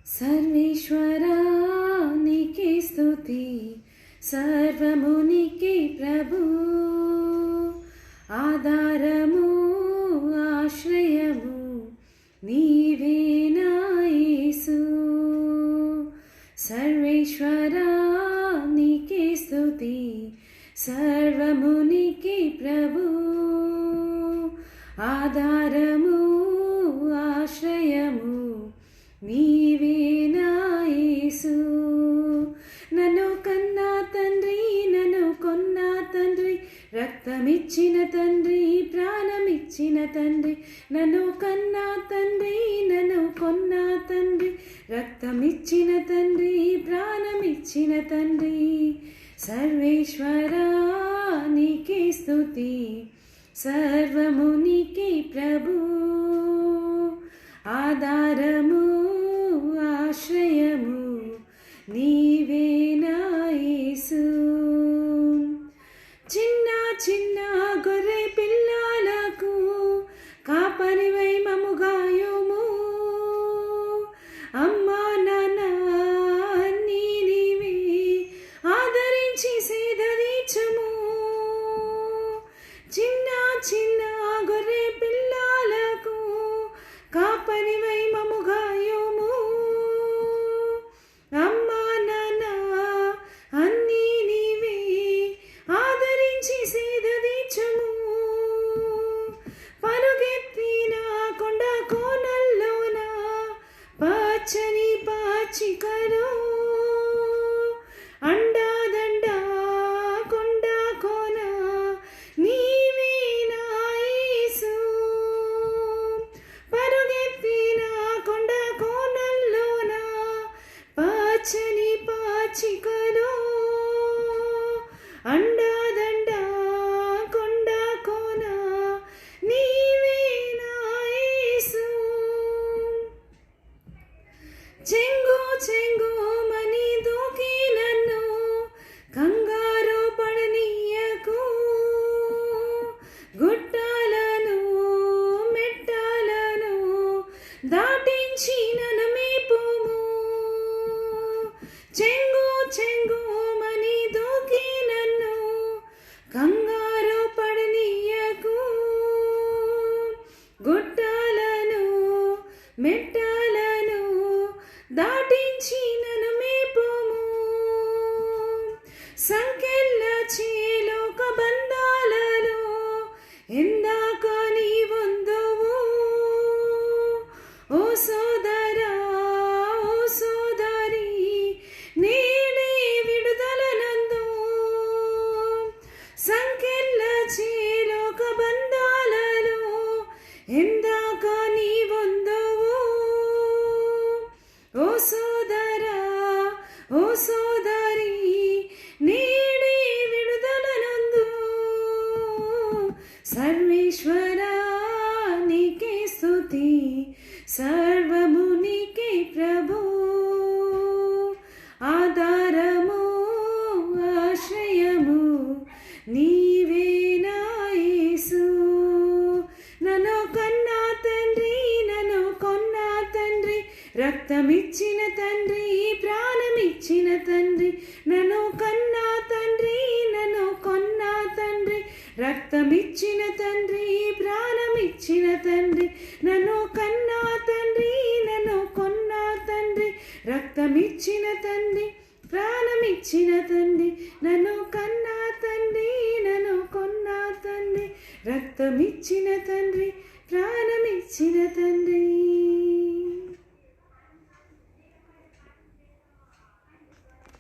सर्वेश्वरा नीके स्तुति सर्वमुनिके प्रभु आधारमु आश्रयमु नीवे ना येसु सर्वेश्वरा नीके स्तुति सर्वमुनिके प्रभु आधारमु आश्रयमु నీవే నా యేసు నన్ను కన్నా తండ్రి నన్ను కొన్నా తండ్రి రక్తమిచ్చిన తండ్రి ప్రాణమిచ్చిన తండ్రి నన్ను కన్నా తండ్రి నన్ను కొన్నా తండ్రి రక్తమిచ్చిన తండ్రి ప్రాణమిచ్చిన తండ్రి సర్వేశ్వరా నీకే స్తుతి సర్వము నీకే ప్రభు ఆధారము ఆశ్రయము నీవే నా యేసు చిన్న చిన్న గొర్రె పిల్లలకు కాపరివై మమ్ము గాయుము అమ్మా నాన్న నీవే ఆదరించి సేదదీర్చుము చిన్న చిన్న గొర్రె పిల్లలకు కాపరివై మమ్ము గాయుము అమ్మా నాన్న అన్నీ నీవే ఆదరించి సేదదీర్చుము పరుగెత్తిన కొండ కోనల్లోన పచ్చని పాచికలో అండాదండ కొండ కోన నీవే నా యేసు పరుగెత్తిన కొండ కోనల్లోన పచ్చని పాచికలో అండాదండ కొండ కోన నీవే నా యేసు చెంగు చెంగు మని దూకి నన్ను కంగారు పడనీయకు గుట్టాలను మెట్టాలను దాటించి నన్ను మేపుము చెంగు చెంగు మని దూకి నన్ను కంగారు పడనీయకు గుట్టాలను మెట్టాలను దాటించి నన్ను మేపుము సంకెళ్ళ చీలోక బంధాలలో ఎందాక నీ వందువు ఓ సోదరా ఓ సోదరి నేనే విడుదలనందు సంకెళ్ళ చీలోక బంధాలలో ఎందాక నీ వందువు ఓ సోదరా ఓ సోదరి నేనే విడుదలనందు సర్వేశ్వరా నీకే స్తుతి సర్వము నీకే ప్రభు ఆధారము ఆశ్రయము నీవే నా యేసు నన్ను కన్నా తండ్రి నన్ను కొన్నా తండ్రి రక్తమిచ్చిన తండ్రి ప్రాణమిచ్చిన తండ్రి నన్ను కన్నా తండ్రి నన్ను కొన్నా తండ్రి రక్తమిచ్చిన తండ్రి ప్రాణమిచ్చిన తండ్రి నన్ను కన్నా తండ్రి నన్ను కొన్నా తండ్రి రక్తమిచ్చిన తండ్రి ప్రాణమిచ్చిన తండ్రి నన్ను కన్నా తండ్రి నన్ను కొన్నా తండ్రి రక్తమిచ్చిన తండ్రి ప్రాణమిచ్చిన తండ్రి